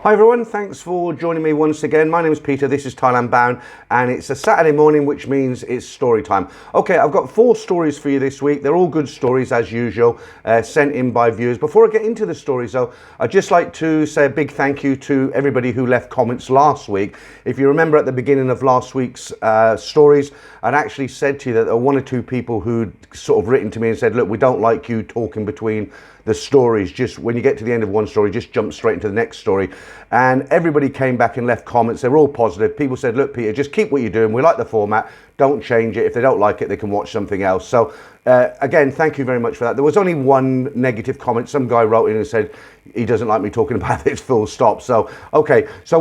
Hi everyone, thanks for joining me once again. My name is Peter, this is Thailand Bound, and it's a Saturday morning, which means it's story time. Okay, I've got 4 stories for you this week. They're all good stories as usual, sent in by viewers. Before I get into the stories though, I'd just like to say a big thank you to everybody who left comments last week. If you remember at the beginning of last week's stories, I'd actually said to you that there were 1 or 2 people who'd sort of written to me and said, look, we don't like you talking between the stories. Just when you get to the end of one story, just jump straight into the next story. And everybody came back and left comments. They were all positive. People said, look, Peter, just keep what you're doing. We like the format. Don't change it. If they don't like it, they can watch something else. So again, thank you very much for that. There was only 1 negative comment. Some guy wrote in and said he doesn't like me talking about this, full stop. So okay, so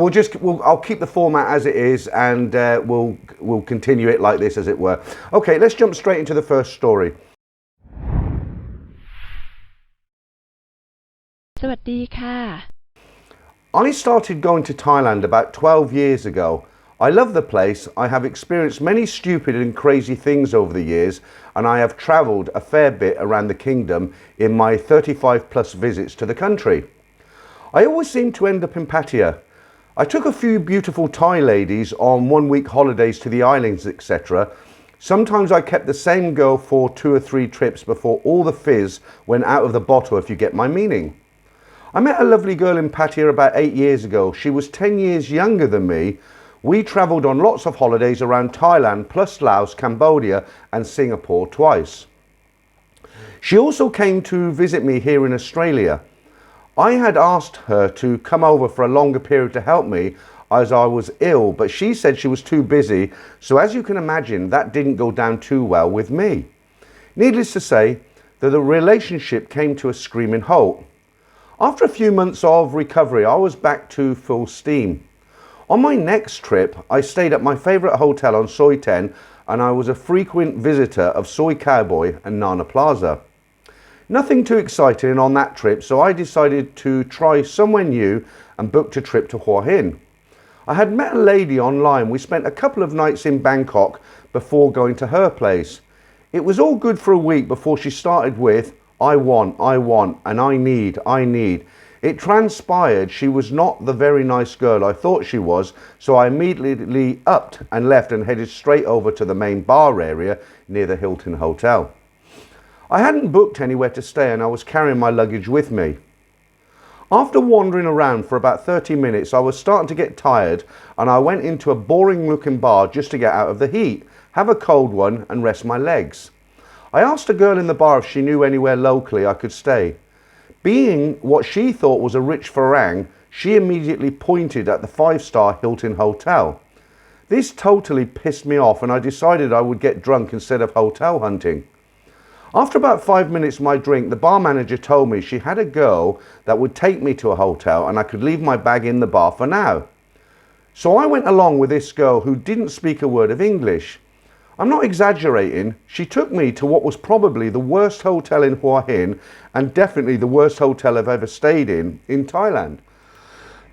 I'll keep the format as it is, and we'll continue it like this, as it were. Okay, let's jump straight into the first story. สวัสดีค่ะ I started going to Thailand about 12 years ago. I love the place. I have experienced many stupid and crazy things over the years, and I have travelled a fair bit around the kingdom in my 35 plus visits to the country. I always seem to end up in Pattaya. I took a few beautiful Thai ladies on 1-week holidays to the islands, etc. Sometimes I kept the same girl for 2 or 3 trips before all the fizz went out of the bottle, if you get my meaning. I met a lovely girl in Pattaya about 8 years ago. She was 10 years younger than me. We travelled on lots of holidays around Thailand, plus Laos, Cambodia and Singapore twice. She also came to visit me here in Australia. I had asked her to come over for a longer period to help me as I was ill, but she said she was too busy, so as you can imagine, that didn't go down too well with me. Needless to say, that the relationship came to a screaming halt. After a few months of recovery, I was back to full steam. On my next trip, I stayed at my favourite hotel on Soi 10, and I was a frequent visitor of soicowboy and nanaplaza. Nothing too exciting on that trip, so I decided to try somewhere new and booked a trip to Hua Hin. I had met a lady online. We spent a couple of nights in Bangkok before going to her place. It was all good for a week before she started with, I want, and I need. It transpired she was not the very nice girl I thought she was, so I immediately upped and left and headed straight over to the main bar area near the Hilton Hotel. I hadn't booked anywhere to stay and I was carrying my luggage with me. After wandering around for about 30 minutes, I was starting to get tired and I went into a boring looking bar just to get out of the heat, have a cold one and rest my legs. I asked a girl in the bar if she knew anywhere locally I could stay. Being what she thought was a rich farang, she immediately pointed at the 5-star Hilton Hotel. This totally pissed me off and I decided I would get drunk instead of hotel hunting. After about 5 minutes of my drink, the bar manager told me she had a girl that would take me to a hotel and I could leave my bag in the bar for now. So I went along with this girl who didn't speak a word of English. I'm not exaggerating, she took me to what was probably the worst hotel in Hua Hin and definitely the worst hotel I've ever stayed in Thailand.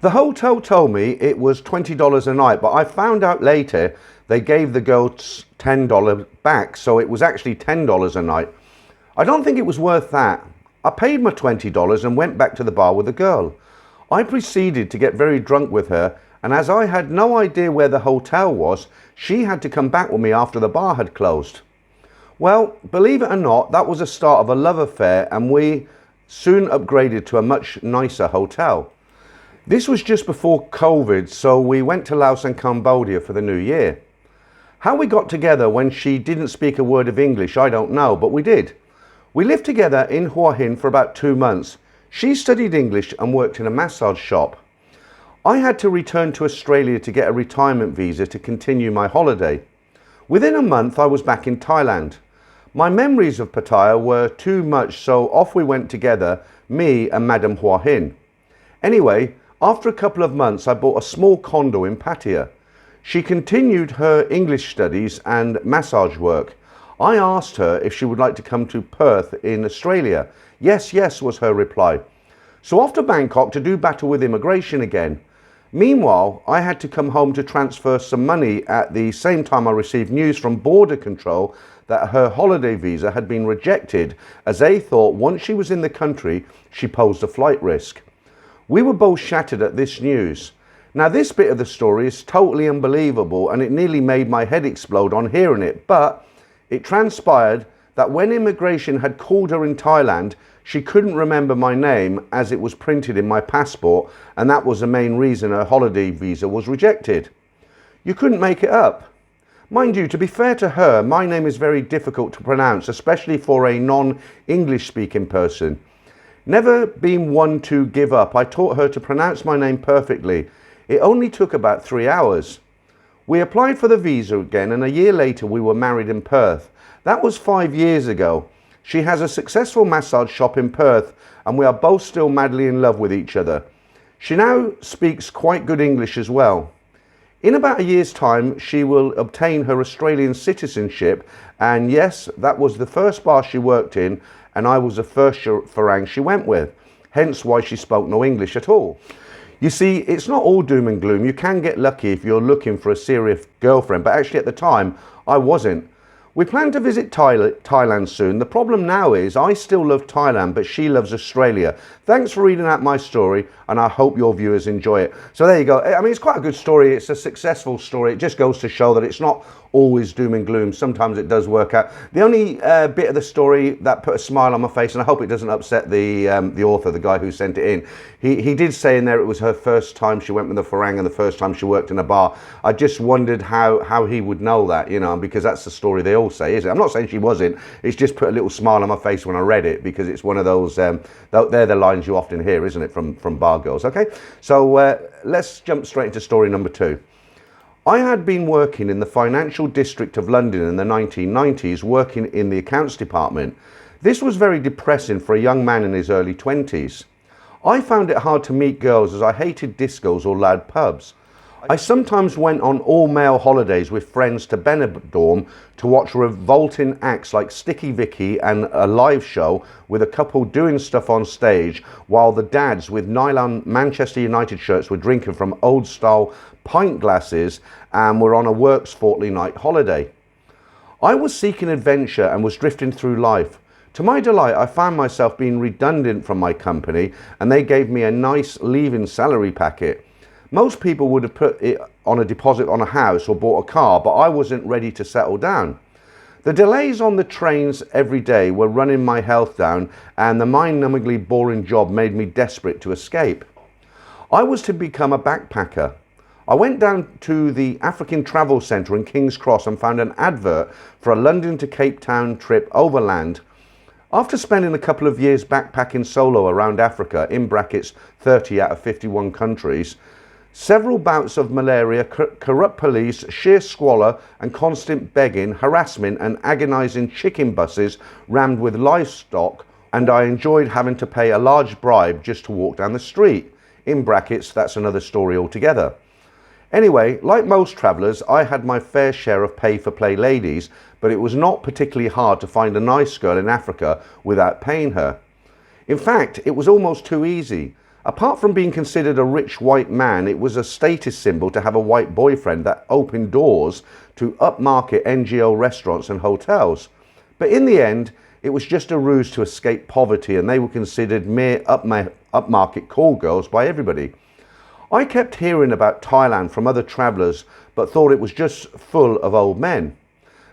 The hotel told me it was $20 a night, but I found out later they gave the girls $10 back, so it was actually $10 a night. I don't think it was worth that. I paid my $20 and went back to the bar with the girl. I proceeded to get very drunk with her, and as I had no idea where the hotel was, she had to come back with me after the bar had closed. Well, believe it or not, that was the start of a love affair and we soon upgraded to a much nicer hotel. This was just before COVID, so we went to Laos and Cambodia for the new year. How we got together when she didn't speak a word of English, I don't know, but we did. We lived together in Hua Hin for about 2 months. She studied English and worked in a massage shop. I had to return to Australia to get a retirement visa to continue my holiday. Within a month I was back in Thailand. My memories of Pattaya were too much, so off we went together, me and Madam Hua Hin. Anyway, after a couple of months I bought a small condo in Pattaya. She continued her English studies and massage work. I asked her if she would like to come to Perth in Australia. Yes, was her reply. So off to Bangkok to do battle with immigration again. Meanwhile, I had to come home to transfer some money at the same time I received news from border control that her holiday visa had been rejected as they thought once she was in the country, she posed a flight risk. We were both shattered at this news. Now this bit of the story is totally unbelievable and it nearly made my head explode on hearing it, but it transpired that when immigration had called her in Thailand, she couldn't remember my name as it was printed in my passport, and that was the main reason her holiday visa was rejected. You couldn't make it up. Mind you, to be fair to her, my name is very difficult to pronounce, especially for a non-English speaking person. Never been one to give up, I taught her to pronounce my name perfectly. It only took about 3 hours. We applied for the visa again, and a year later we were married in Perth. That was 5 years ago. She has a successful massage shop in Perth and we are both still madly in love with each other. She now speaks quite good English as well. In about a year's time, she will obtain her Australian citizenship, and yes, that was the first bar she worked in and I was the first farang she went with, hence why she spoke no English at all. You see, it's not all doom and gloom. You can get lucky if you're looking for a serious girlfriend, but actually at the time, I wasn't. We plan to visit Thailand soon. The problem now is I still love Thailand, but she loves Australia. Thanks for reading out my story, and I hope your viewers enjoy it. So there you go. I mean, it's quite a good story. It's a successful story. It just goes to show that it's not always doom and gloom. Sometimes it does work out. The only bit of the story that put a smile on my face, and I hope it doesn't upset the author, the guy who sent it in, he did say in there it was her first time she went with the farang and the first time she worked in a bar. I just wondered how he would know that, you know, because that's the story they all say, is it? I'm not saying she wasn't. It's just put a little smile on my face when I read it, because it's one of those, they're the lines you often hear, isn't it, from bar girls. Okay, so let's jump straight into story number 2. I had been working in the financial district of London in the 1990s, working in the accounts department. This was very depressing for a young man in his early 20s. I found it hard to meet girls as I hated discos or loud pubs. I sometimes went on all-male holidays with friends to Benidorm to watch revolting acts like Sticky Vicky and a live show with a couple doing stuff on stage while the dads with nylon Manchester United shirts were drinking from old-style pint glasses and were on a works fortnight night holiday. I was seeking adventure and was drifting through life. To my delight, I found myself being redundant from my company and they gave me a nice leaving salary packet. Most people would have put it on a deposit on a house or bought a car, but I wasn't ready to settle down. The delays on the trains every day were running my health down, and the mind-numbingly boring job made me desperate to escape. I was to become a backpacker. I went down to the African Travel Centre in King's Cross and found an advert for a London to Cape Town trip overland. After spending a couple of years backpacking solo around Africa, in brackets 30 out of 51 countries, several bouts of malaria, corrupt police, sheer squalor and constant begging, harassment and agonising chicken buses rammed with livestock, and I enjoyed having to pay a large bribe just to walk down the street. In brackets, that's another story altogether. Anyway, like most travellers, I had my fair share of pay-for-play ladies, but it was not particularly hard to find a nice girl in Africa without paying her. In fact, it was almost too easy. Apart from being considered a rich white man, it was a status symbol to have a white boyfriend that opened doors to upmarket NGO restaurants and hotels. But in the end, it was just a ruse to escape poverty, and they were considered mere upmarket call girls by everybody. I kept hearing about Thailand from other travellers, but thought it was just full of old men.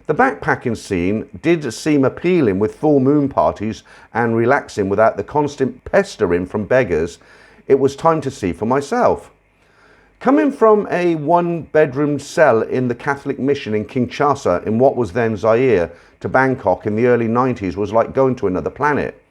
The backpacking scene did seem appealing, with full moon parties and relaxing without the constant pestering from beggars. It was time to see for myself. Coming from a one-bedroom cell in the Catholic mission in Kinshasa in what was then Zaire to Bangkok in the early 90s was like going to another planet.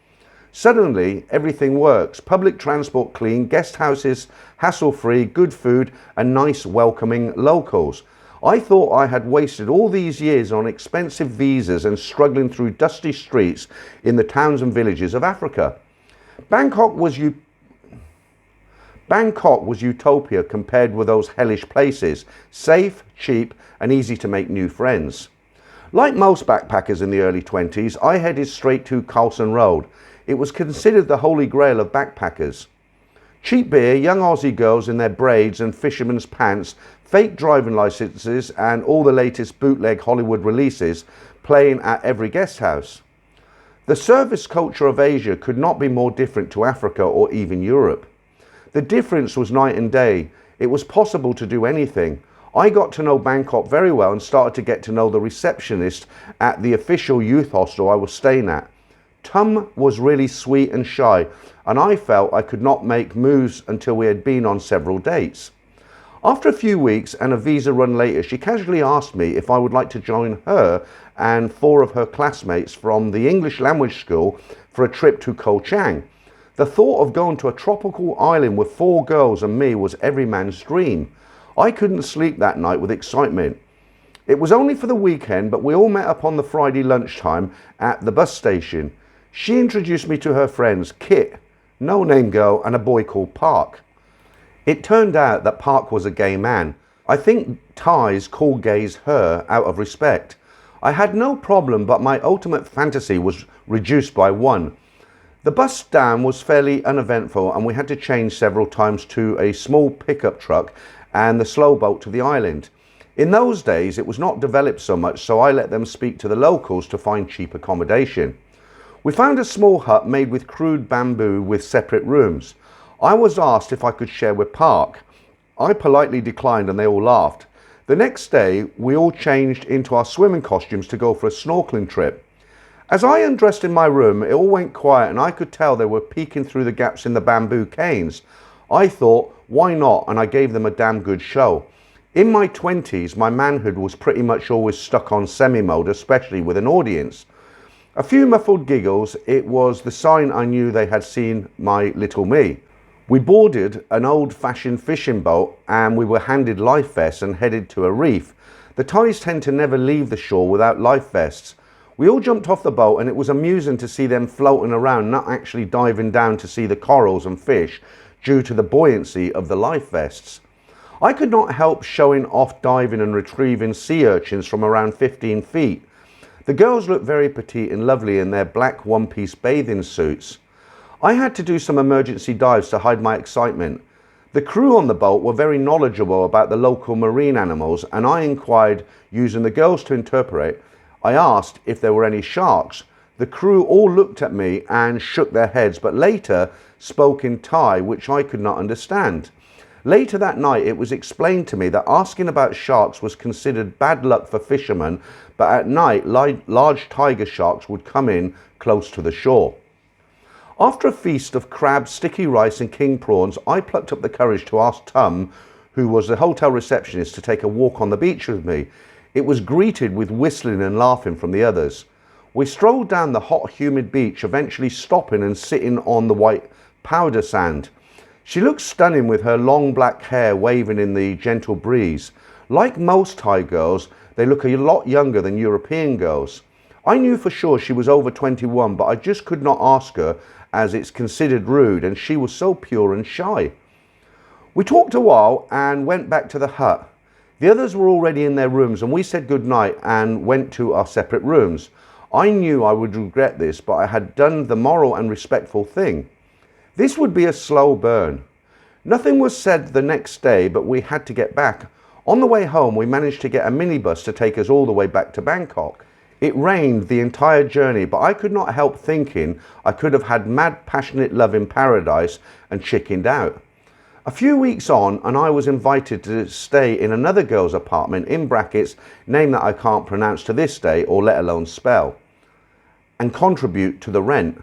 Suddenly, everything works. Public transport clean, guest houses hassle-free, good food and nice welcoming locals. I thought I had wasted all these years on expensive visas and struggling through dusty streets in the towns and villages of Africa. Bangkok was utopia compared with those hellish places. Safe, cheap and easy to make new friends. Like most backpackers in the early 20s, I headed straight to Carlson Road. It was considered the holy grail of backpackers. Cheap beer, young Aussie girls in their braids and fisherman's pants, fake driving licenses and all the latest bootleg Hollywood releases playing at every guest house. The service culture of Asia could not be more different to Africa or even Europe. The difference was night and day. It was possible to do anything. I got to know Bangkok very well and started to get to know the receptionist at the official youth hostel I was staying at. Tum was really sweet and shy, and I felt I could not make moves until we had been on several dates. After a few weeks and a visa run later, she casually asked me if I would like to join her and 4 of her classmates from the English language school for a trip to Koh Chang. The thought of going to a tropical island with 4 girls and me was every man's dream. I couldn't sleep that night with excitement. It was only for the weekend, but we all met up on the Friday lunchtime at the bus station. She introduced me to her friends, Kit, no-name girl, and a boy called Park. It turned out that Park was a gay man. I think Thais call gays her out of respect. I had no problem, but my ultimate fantasy was reduced by 1. The bus down was fairly uneventful, and we had to change several times to a small pickup truck and the slow boat to the island. In those days, it was not developed so much, so I let them speak to the locals to find cheap accommodation. We found a small hut made with crude bamboo with separate rooms. I was asked if I could share with Park. I politely declined and they all laughed. The next day, we all changed into our swimming costumes to go for a snorkeling trip. As I undressed in my room, it all went quiet and I could tell they were peeking through the gaps in the bamboo canes. I thought, why not? And I gave them a damn good show. In my 20s, my manhood was pretty much always stuck on semi-mode, especially with an audience. A few muffled giggles, it was the sign I knew they had seen my little me. We boarded an old-fashioned fishing boat and we were handed life vests and headed to a reef. The Thais tend to never leave the shore without life vests. We all jumped off the boat and it was amusing to see them floating around, not actually diving down to see the corals and fish due to the buoyancy of the life vests. I could not help showing off diving and retrieving sea urchins from around 15 feet. The girls looked very petite and lovely in their black one-piece bathing suits. I had to do some emergency dives to hide my excitement. The crew on the boat were very knowledgeable about the local marine animals, and I inquired, using the girls to interpret. I asked if there were any sharks. The crew all looked at me and shook their heads, but later spoke in Thai, which I could not understand. Later that night, it was explained to me that asking about sharks was considered bad luck for fishermen, but at night, large tiger sharks would come in close to the shore. After a feast of crabs, sticky rice and king prawns, I plucked up the courage to ask Tum, who was the hotel receptionist, to take a walk on the beach with me. It was greeted with whistling and laughing from the others. We strolled down the hot, humid beach, eventually stopping and sitting on the white powder sand. She looked stunning with her long black hair waving in the gentle breeze. Like most Thai girls, they look a lot younger than European girls. I knew for sure she was over 21, but I just could not ask her as it's considered rude, and she was so pure and shy. We talked a while and went back to the hut. The others were already in their rooms and we said goodnight and went to our separate rooms. I knew I would regret this, but I had done the moral and respectful thing. This would be a slow burn. Nothing was said the next day, but we had to get back. On the way home, we managed to get a minibus to take us all the way back to Bangkok. It rained the entire journey, but I could not help thinking I could have had mad, passionate love in paradise and chickened out. A few weeks on, and I was invited to stay in another girl's apartment, in brackets, name that I can't pronounce to this day, or let alone spell, and contribute to the rent.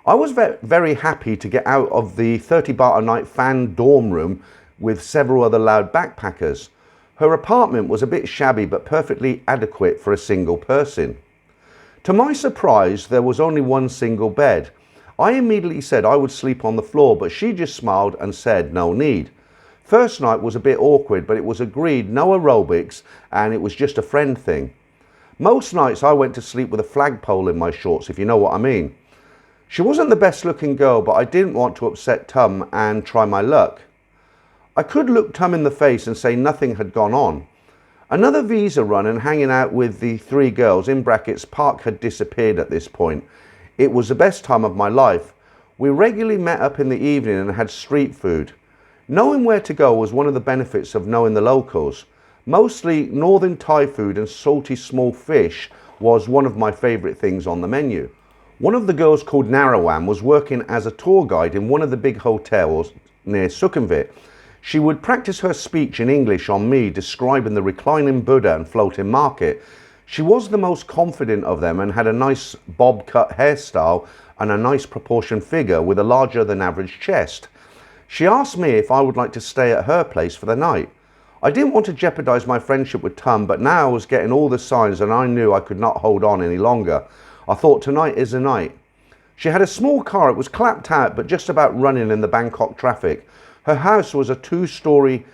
I was very happy to get out of the 30 baht a night fan dorm room with several other loud backpackers. Her apartment was a bit shabby but perfectly adequate for a single person. To my surprise, there was only one single bed. I immediately said I would sleep on the floor, but she just smiled and said no need. First night was a bit awkward, but it was agreed no aerobics and it was just a friend thing. Most nights I went to sleep with a flagpole in my shorts, if you know what I mean. She wasn't the best looking girl, but I didn't want to upset Tum and try my luck. I could look Tum in the face and say nothing had gone on. Another visa run and hanging out with the 3 girls, in brackets, Park had disappeared at this point. It was the best time of my life. We regularly met up in the evening and had street food. Knowing where to go was one of the benefits of knowing the locals. Mostly northern Thai food and salty small fish was one of my favourite things on the menu. One of the girls, called Narawam, was working as a tour guide in one of the big hotels near Sukhumvit. She would practice her speech in English on me, describing the reclining Buddha and floating market. She was the most confident of them and had a nice bob cut hairstyle and a nice proportioned figure with a larger than average chest. She asked me if I would like to stay at her place for the night. I didn't want to jeopardize my friendship with Tum, but now I was getting all the signs and I knew I could not hold on any longer. I thought tonight is the night. She had a small car. It was clapped out but just about running in the Bangkok traffic. Her house was a 2-story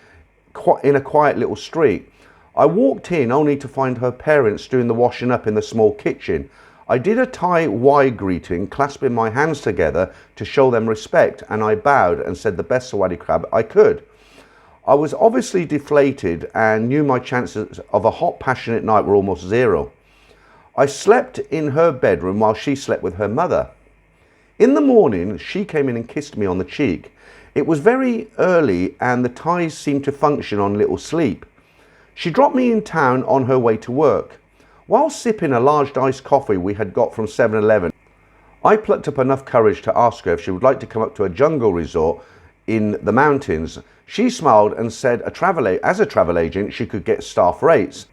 in a quiet little street. I walked in only to find her parents doing the washing up in the small kitchen. I did a Thai Y greeting, clasping my hands together to show them respect, and I bowed and said the best Sawadee Krab I could. I was obviously deflated and knew my chances of a hot, passionate night were almost zero. I slept in her bedroom while she slept with her mother. In the morning, she came in and kissed me on the cheek. It was very early and the Thais seemed to function on little sleep. She dropped me in town on her way to work. While sipping a large iced coffee we had got from 7-Eleven, I plucked up enough courage to ask her if she would like to come up to a jungle resort in the mountains. She smiled and said as a travel agent she could get staff rates.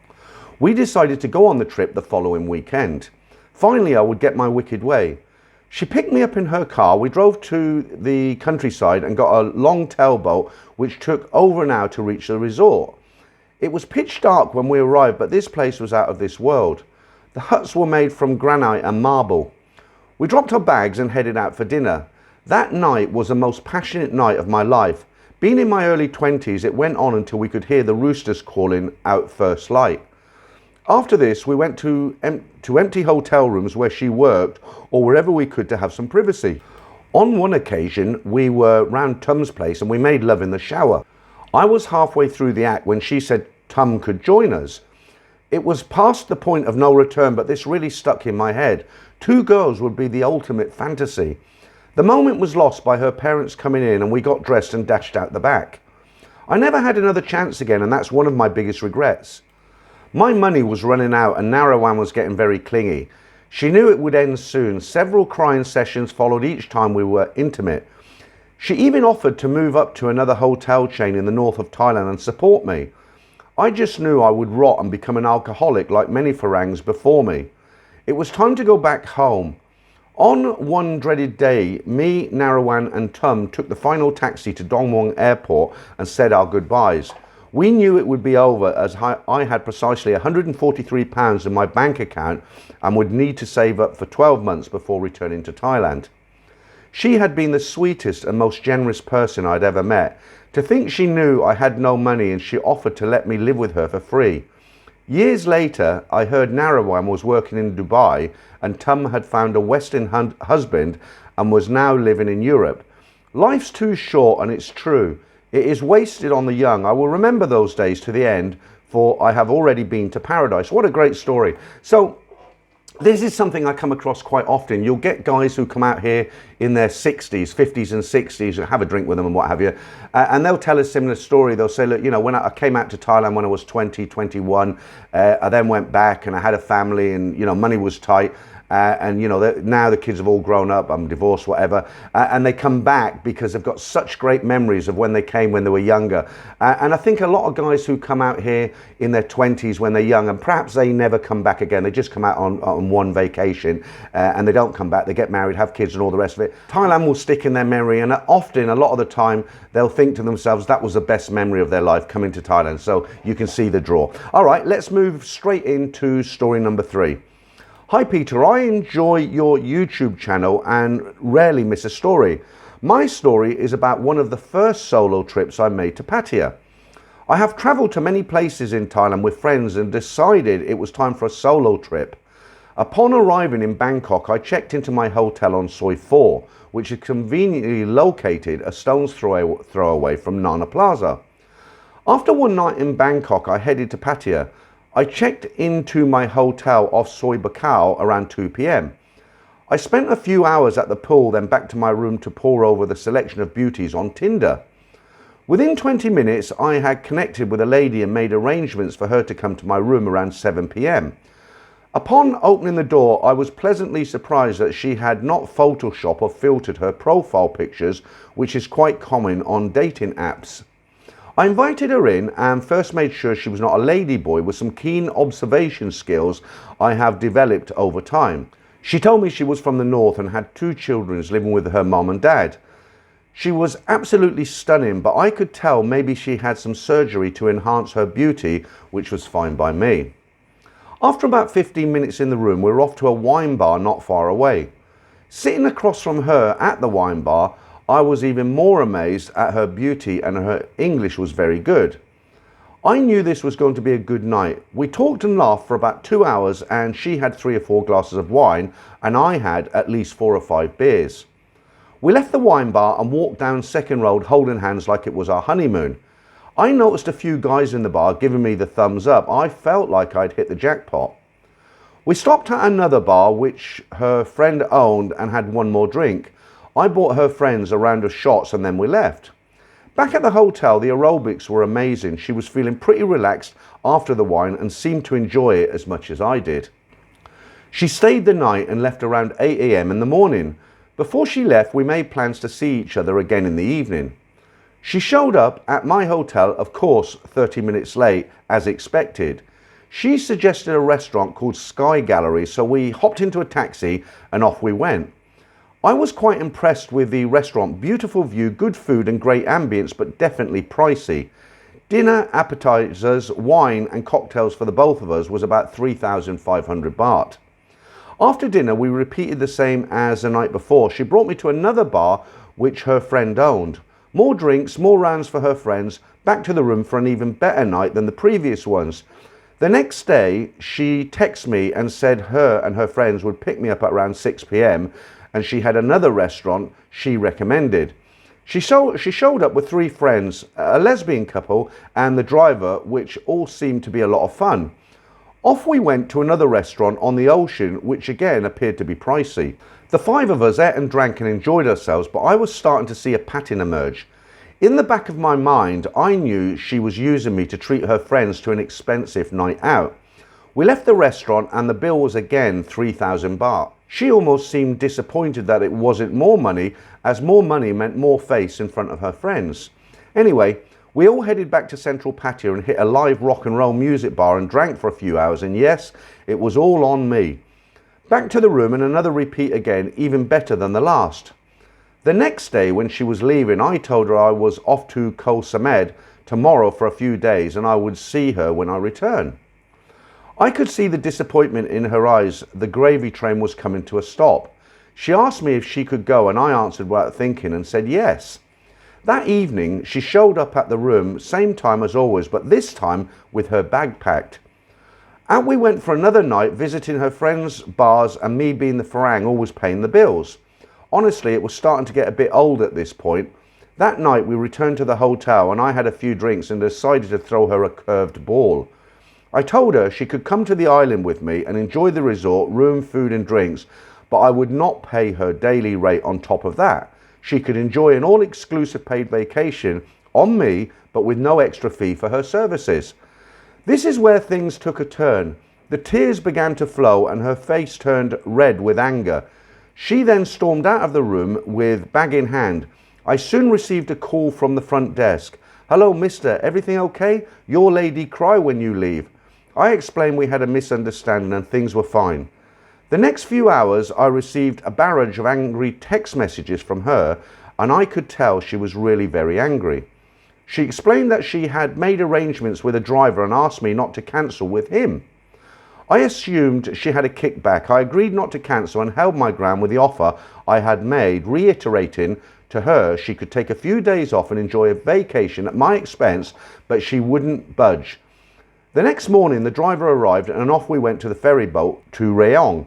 We decided to go on the trip the following weekend. Finally I would get my wicked way. She picked me up in her car. We drove to the countryside and got a long tailboat which took over an hour to reach the resort. It was pitch dark when we arrived, but this place was out of this world. The huts were made from granite and marble. We dropped our bags and headed out for dinner. That night was the most passionate night of my life. Being in my early 20s, it went on until we could hear the roosters calling out first light. After this, we went to empty hotel rooms where she worked or wherever we could to have some privacy. On one occasion, we were round Tum's place and we made love in the shower. I was halfway through the act when she said Tum could join us. It was past the point of no return, but this really stuck in my head. 2 girls would be the ultimate fantasy. The moment was lost by her parents coming in and we got dressed and dashed out the back. I never had another chance again, and that's one of my biggest regrets. My money was running out and Narawan was getting very clingy. She knew it would end soon. Several crying sessions followed each time we were intimate. She even offered to move up to another hotel chain in the north of Thailand and support me. I just knew I would rot and become an alcoholic like many Farangs before me. It was time to go back home. On one dreaded day, me, Narawan and Tum took the final taxi to Dong Muang Airport and said our goodbyes. We knew it would be over as I had precisely £143 in my bank account and would need to save up for 12 months before returning to Thailand. She had been the sweetest and most generous person I'd ever met. To think she knew I had no money and she offered to let me live with her for free. Years later, I heard Narawan was working in Dubai and Tum had found a Western husband and was now living in Europe. Life's too short, and it's true. It is wasted on the young. I will remember those days to the end, for I have already been to paradise. What a great story. So, this is something I come across quite often. You'll get guys who come out here in their 60s, 50s and 60s and have a drink with them and what have you. And they'll tell a similar story. They'll say, look, you know, when I came out to Thailand when I was 20, 21, I then went back and I had a family and, you know, money was tight. And you know, now the kids have all grown up, I'm divorced, whatever, and they come back because they've got such great memories of when they came when they were younger. And I think a lot of guys who come out here in their 20s when they're young, and perhaps they never come back again, they just come out on one vacation and they don't come back, they get married, have kids and all the rest of it. Thailand will stick in their memory, and often, a lot of the time, they'll think to themselves that was the best memory of their life, coming to Thailand. So you can see the draw. All right, let's move straight into story number 3. Hi Peter, I enjoy your YouTube channel and rarely miss a story. My story is about one of the first solo trips I made to Pattaya. I have travelled to many places in Thailand with friends and decided it was time for a solo trip. Upon arriving in Bangkok, I checked into my hotel on Soi 4, which is conveniently located a stone's throw away from Nanaplaza. After one night in Bangkok, I headed to Pattaya. I checked into my hotel off Soi Buakhao around 2 p.m. I spent a few hours at the pool, then back to my room to pore over the selection of beauties on Tinder. Within 20 minutes, I had connected with a lady and made arrangements for her to come to my room around 7 p.m. Upon opening the door, I was pleasantly surprised that she had not photoshopped or filtered her profile pictures, which is quite common on dating apps. I invited her in and first made sure she was not a ladyboy with some keen observation skills I have developed over time. She told me she was from the north and had 2 children living with her mum and dad. She was absolutely stunning, but I could tell maybe she had some surgery to enhance her beauty, which was fine by me. After about 15 minutes in the room, we were off to a wine bar not far away. Sitting across from her at the wine bar, I was even more amazed at her beauty, and her English was very good. I knew this was going to be a good night. We talked and laughed for about 2 hours, and she had 3 or 4 glasses of wine and I had at least 4 or 5 beers. We left the wine bar and walked down Second Road holding hands like it was our honeymoon. I noticed a few guys in the bar giving me the thumbs up. I felt like I'd hit the jackpot. We stopped at another bar which her friend owned and had one more drink. I bought her friends a round of shots and then we left. Back at the hotel, the aerobics were amazing. She was feeling pretty relaxed after the wine and seemed to enjoy it as much as I did. She stayed the night and left around 8 AM in the morning. Before she left, we made plans to see each other again in the evening. She showed up at my hotel, of course, 30 minutes late, as expected. She suggested a restaurant called Sky Gallery, so we hopped into a taxi and off we went. I was quite impressed with the restaurant. Beautiful view, good food and great ambience, but definitely pricey. Dinner, appetizers, wine and cocktails for the both of us was about 3,500 baht. After dinner, we repeated the same as the night before. She brought me to another bar which her friend owned. More drinks, more rounds for her friends, back to the room for an even better night than the previous ones. The next day, she texted me and said her and her friends would pick me up at around 6 PM and she had another restaurant she recommended. She showed up with 3 friends, a lesbian couple and the driver, which all seemed to be a lot of fun. Off we went to another restaurant on the ocean, which again appeared to be pricey. The 5 of us ate and drank and enjoyed ourselves, but I was starting to see a pattern emerge. In the back of my mind, I knew she was using me to treat her friends to an expensive night out. We left the restaurant and the bill was again 3,000 baht. She almost seemed disappointed that it wasn't more money, as more money meant more face in front of her friends. Anyway, we all headed back to Central Pattaya and hit a live rock and roll music bar and drank for a few hours, and yes, it was all on me. Back to the room and another repeat again, even better than the last. The next day when she was leaving, I told her I was off to Koh Samet tomorrow for a few days and I would see her when I return. I could see the disappointment in her eyes. The gravy train was coming to a stop. She asked me if she could go and I answered without thinking and said yes. That evening she showed up at the room, same time as always, but this time with her bag packed. Out we went for another night, visiting her friends' bars and me being the farang always paying the bills. Honestly, it was starting to get a bit old at this point. That night we returned to the hotel and I had a few drinks and decided to throw her a curved ball. I told her she could come to the island with me and enjoy the resort, room, food and drinks, but I would not pay her daily rate on top of that. She could enjoy an all-exclusive paid vacation on me, but with no extra fee for her services. This is where things took a turn. The tears began to flow and her face turned red with anger. She then stormed out of the room with bag in hand. I soon received a call from the front desk. "Hello, mister, everything okay? Your lady cry when you leave." I explained we had a misunderstanding and things were fine. The next few hours I received a barrage of angry text messages from her and I could tell she was really very angry. She explained that she had made arrangements with a driver and asked me not to cancel with him. I assumed she had a kickback. I agreed not to cancel and held my ground with the offer I had made, reiterating to her she could take a few days off and enjoy a vacation at my expense, but she wouldn't budge. The next morning the driver arrived and off we went to the ferry boat to Rayong.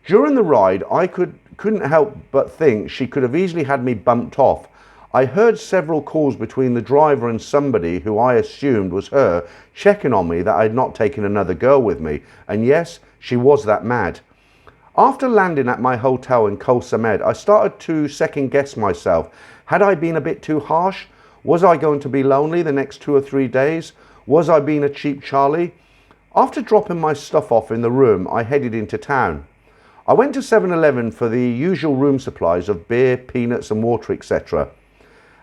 During the ride I couldn't help but think she could have easily had me bumped off. I heard several calls between the driver and somebody who I assumed was her, checking on me that I had not taken another girl with me, and yes, she was that mad. After landing at my hotel in Koh Samet, I started to second guess myself. Had I been a bit too harsh? Was I going to be lonely the next 2 or 3 days? Was I being a cheap Charlie? After dropping my stuff off in the room, I headed into town. I went to 7-Eleven for the usual room supplies of beer, peanuts and water, etc.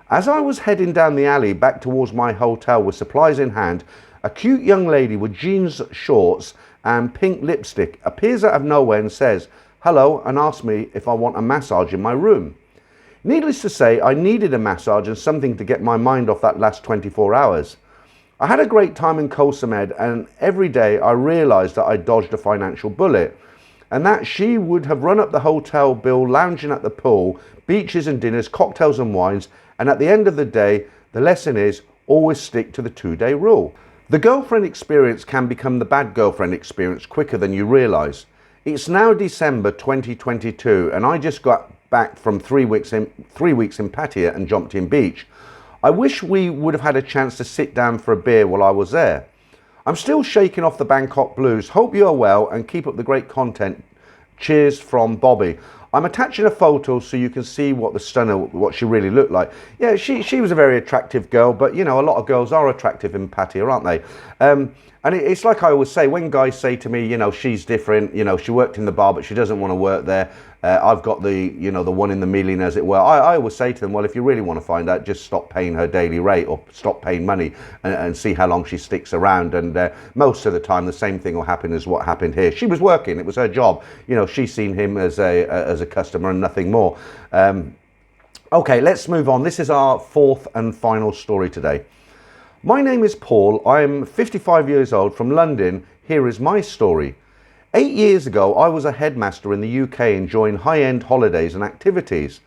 As I was heading down the alley back towards my hotel with supplies in hand, a cute young lady with jeans shorts and pink lipstick appears out of nowhere and says hello and asks me if I want a massage in my room. Needless to say, I needed a massage and something to get my mind off that last 24 hours. I had a great time in Koh Samed, and every day I realised that I dodged a financial bullet, and that she would have run up the hotel bill lounging at the pool, beaches and dinners, cocktails and wines, and at the end of the day, the lesson is always stick to the 2-day rule. The girlfriend experience can become the bad girlfriend experience quicker than you realise. It's now December 2022 and I just got back from 3 weeks in Pattaya and Jomtien Beach. I wish we would have had a chance to sit down for a beer while I was there. I'm still shaking off the Bangkok blues. Hope you are well and keep up the great content. Cheers from Bobby. I'm attaching a photo so you can see what she really looked like. Yeah, she was a very attractive girl, but you know, a lot of girls are attractive in Pattaya, aren't they? And it's like I always say, when guys say to me, you know, she's different, you know, she worked in the bar, but she doesn't want to work there. I've got the, you know, the one in the million, as it were. I always say to them, well, if you really want to find out, just stop paying her daily rate or stop paying money and see how long she sticks around. And most of the time, the same thing will happen as what happened here. She was working, it was her job. You know, she's seen him as a customer and nothing more. Okay, let's move on. This is our fourth and final story today. My name is Paul. I'm 55 years old from London. Here is my story. 8 years ago, I was a headmaster in the UK enjoying high-end holidays and activities.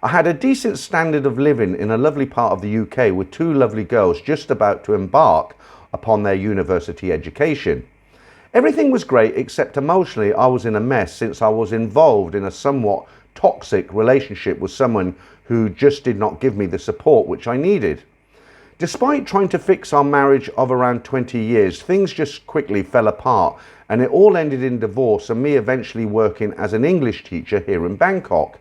I had a decent standard of living in a lovely part of the UK with 2 lovely girls just about to embark upon their university education. Everything was great except emotionally I was in a mess since I was involved in a somewhat toxic relationship with someone who just did not give me the support which I needed. Despite trying to fix our marriage of around 20 years, things just quickly fell apart and it all ended in divorce and me eventually working as an English teacher here in Bangkok.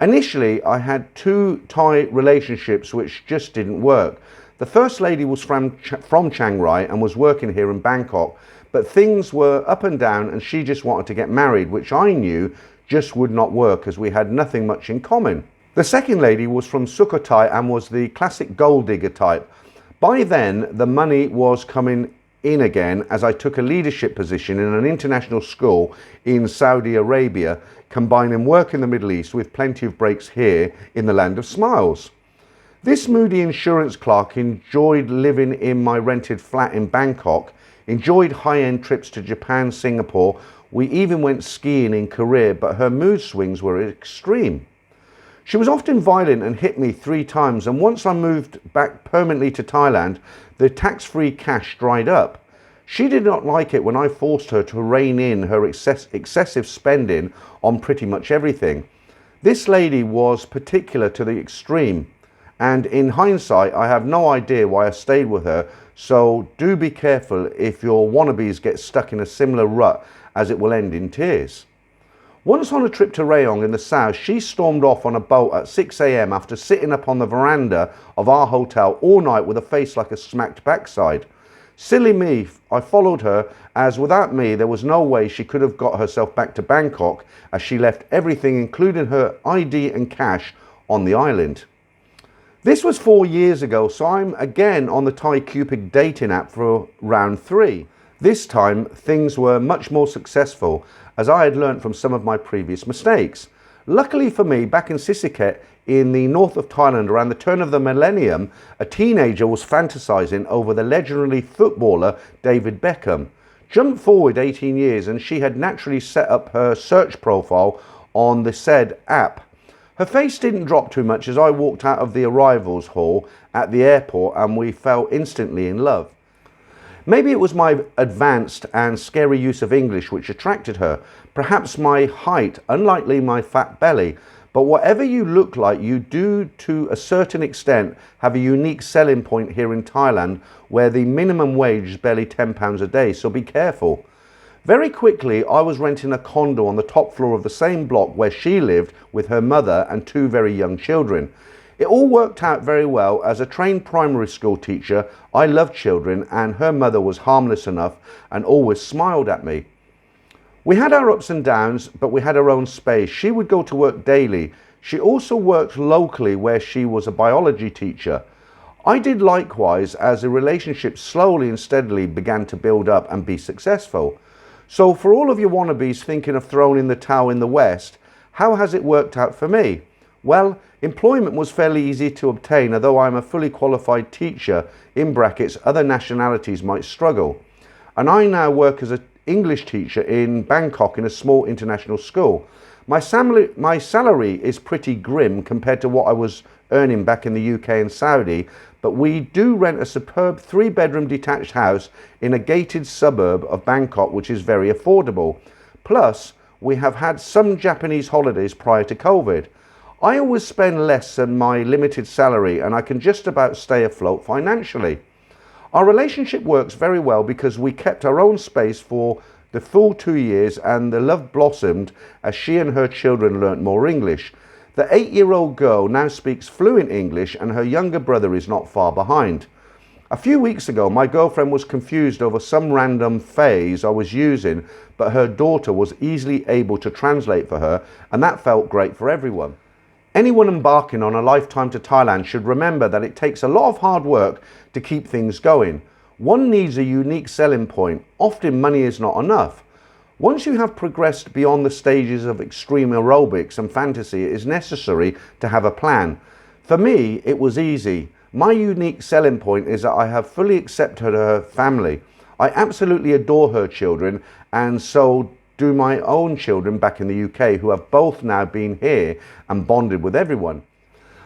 Initially, I had 2 Thai relationships which just didn't work. The first lady was from Chiang Rai and was working here in Bangkok, but things were up and down and she just wanted to get married, which I knew just would not work as we had nothing much in common. The second lady was from Sukhothai and was the classic gold digger type. By then, the money was coming in again as I took a leadership position in an international school in Saudi Arabia, combining work in the Middle East with plenty of breaks here in the land of smiles. This moody insurance clerk enjoyed living in my rented flat in Bangkok, enjoyed high-end trips to Japan, Singapore. We even went skiing in Korea, but her mood swings were extreme. She was often violent and hit me 3 times, and once I moved back permanently to Thailand, the tax-free cash dried up. She did not like it when I forced her to rein in her excessive spending on pretty much everything. This lady was particular to the extreme, and in hindsight, I have no idea why I stayed with her, so do be careful if your wannabes get stuck in a similar rut, as it will end in tears. Once on a trip to Rayong in the south, she stormed off on a boat at 6 a.m. after sitting up on the veranda of our hotel all night with a face like a smacked backside. Silly me, I followed her, as without me there was no way she could have got herself back to Bangkok, as she left everything including her ID and cash on the island. This was 4 years ago, so I'm again on the Thai Cupid dating app for round 3. This time things were much more successful, as I had learnt from some of my previous mistakes. Luckily for me, back in Sisaket in the north of Thailand around the turn of the millennium, a teenager was fantasizing over the legendary footballer David Beckham. Jump forward 18 years and she had naturally set up her search profile on the said app. Her face didn't drop too much as I walked out of the arrivals hall at the airport and we fell instantly in love. Maybe it was my advanced and scary use of English which attracted her, perhaps my height, unlikely my fat belly, but whatever you look like, you do to a certain extent have a unique selling point here in Thailand where the minimum wage is barely £10 a day, so be careful. Very quickly, I was renting a condo on the top floor of the same block where she lived with her mother and 2 very young children. It all worked out very well. As a trained primary school teacher, I loved children, and her mother was harmless enough and always smiled at me. We had our ups and downs, but we had our own space. She would go to work daily. She also worked locally where she was a biology teacher. I did likewise, as the relationship slowly and steadily began to build up and be successful. So for all of you wannabes thinking of throwing in the towel in the West, how has it worked out for me? Well, employment was fairly easy to obtain, although I'm a fully qualified teacher, in brackets, other nationalities might struggle. And I now work as an English teacher in Bangkok in a small international school. My salary is pretty grim compared to what I was earning back in the UK and Saudi, but we do rent a superb 3-bedroom detached house in a gated suburb of Bangkok, which is very affordable. Plus, we have had some Japanese holidays prior to COVID. I always spend less than my limited salary, and I can just about stay afloat financially. Our relationship works very well because we kept our own space for the full 2 years, and the love blossomed as she and her children learnt more English. The 8-year-old girl now speaks fluent English, and her younger brother is not far behind. A few weeks ago, my girlfriend was confused over some random phrase I was using, but her daughter was easily able to translate for her, and that felt great for everyone. Anyone embarking on a lifetime to Thailand should remember that it takes a lot of hard work to keep things going. One needs a unique selling point. Often money is not enough. Once you have progressed beyond the stages of extreme aerobics and fantasy, it is necessary to have a plan. For me, it was easy. My unique selling point is that I have fully accepted her family. I absolutely adore her children, and so do my own children back in the UK, who have both now been here and bonded with everyone.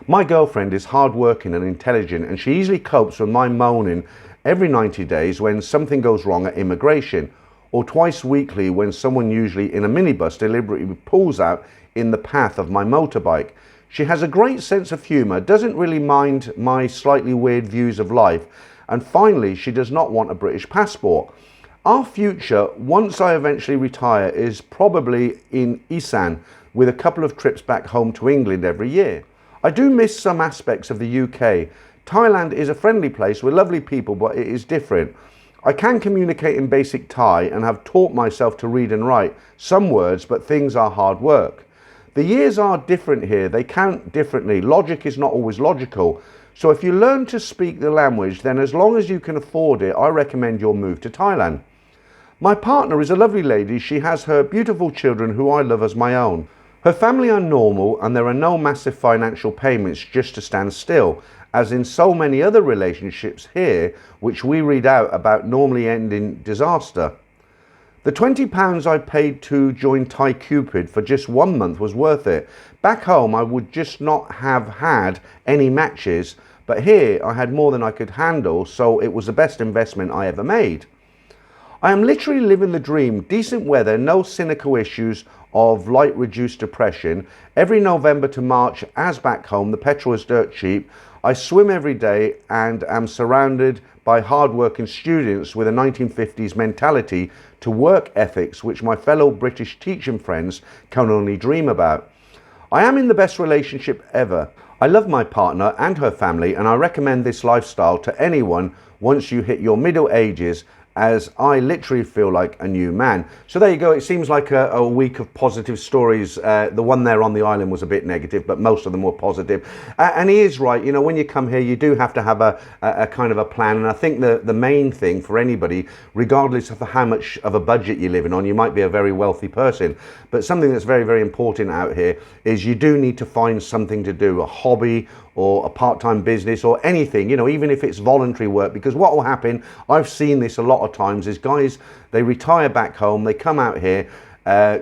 My girlfriend is hardworking and intelligent, and she easily copes with my moaning every 90 days when something goes wrong at immigration, or twice weekly when someone, usually in a minibus, deliberately pulls out in the path of my motorbike. She has a great sense of humour, doesn't really mind my slightly weird views of life, and finally, she does not want a British passport. Our future, once I eventually retire, is probably in Isan, with a couple of trips back home to England every year. I do miss some aspects of the UK. Thailand is a friendly place with lovely people, but it is different. I can communicate in basic Thai and have taught myself to read and write some words, but things are hard work. The years are different here. They count differently. Logic is not always logical. So if you learn to speak the language, then as long as you can afford it, I recommend your move to Thailand. My partner is a lovely lady. She has her beautiful children who I love as my own. Her family are normal, and there are no massive financial payments just to stand still, as in so many other relationships here, which we read out about normally end in disaster. The £20 I paid to join Thai Cupid for just 1 month was worth it. Back home I would just not have had any matches, but here I had more than I could handle, so it was the best investment I ever made. I am literally living the dream. Decent weather, no cynical issues of light reduced depression. Every November to March, as back home, the petrol is dirt cheap. I swim every day and am surrounded by hard-working students with a 1950s mentality to work ethics, which my fellow British teaching friends can only dream about. I am in the best relationship ever. I love my partner and her family, and I recommend this lifestyle to anyone once you hit your middle ages, as I literally feel like a new man. So there you go. It seems like a week of positive stories. The one there on the island was a bit negative, but most of them were positive. And he is right. You know, when you come here, you do have to have a kind of a plan. And I think the main thing for anybody, regardless of how much of a budget you're living on, you might be a very wealthy person, but something that's very, very important out here is you do need to find something to do, a hobby or a part-time business or anything, you know, even if it's voluntary work, because what will happen, I've seen this a lot of times, is guys, they retire back home, they come out here,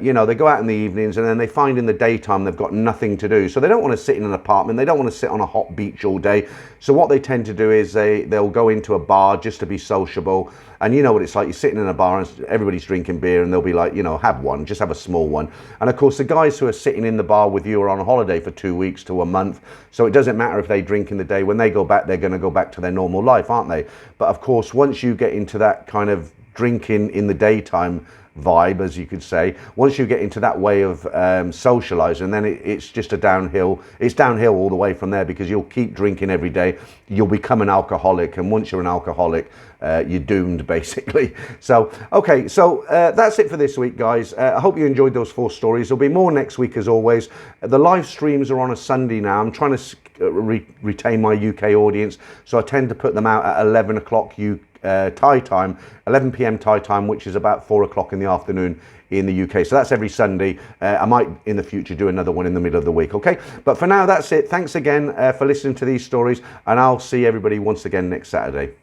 you know, they go out in the evenings, and then they find in the daytime they've got nothing to do. So they don't want to sit in an apartment, they don't want to sit on a hot beach all day. So what they tend to do is they'll go into a bar just to be sociable. And you know what it's like, you're sitting in a bar and everybody's drinking beer, and they'll be like, you know, have one, just have a small one. And of course, the guys who are sitting in the bar with you are on holiday for 2 weeks to a month. So it doesn't matter if they drink in the day. When they go back, they're going to go back to their normal life, aren't they? But of course, once you get into that kind of drinking in the daytime vibe, as you could say. Once you get into that way of socializing, then it's just a downhill. It's downhill all the way from there, because you'll keep drinking every day. You'll become an alcoholic, and once you're an alcoholic, you're doomed, basically. So okay, so that's it for this week, guys. I hope you enjoyed those 4 stories. There'll be more next week, as always. The live streams are on a Sunday now. I'm trying to retain my UK audience, so I tend to put them out at 11 o'clock Thai time, 11 p.m. Thai time, which is about 4 o'clock in the afternoon in the UK. So that's every Sunday. I might in the future do another one in the middle of the week, okay? But for now, that's it. Thanks again for listening to these stories, and I'll see everybody once again next Saturday.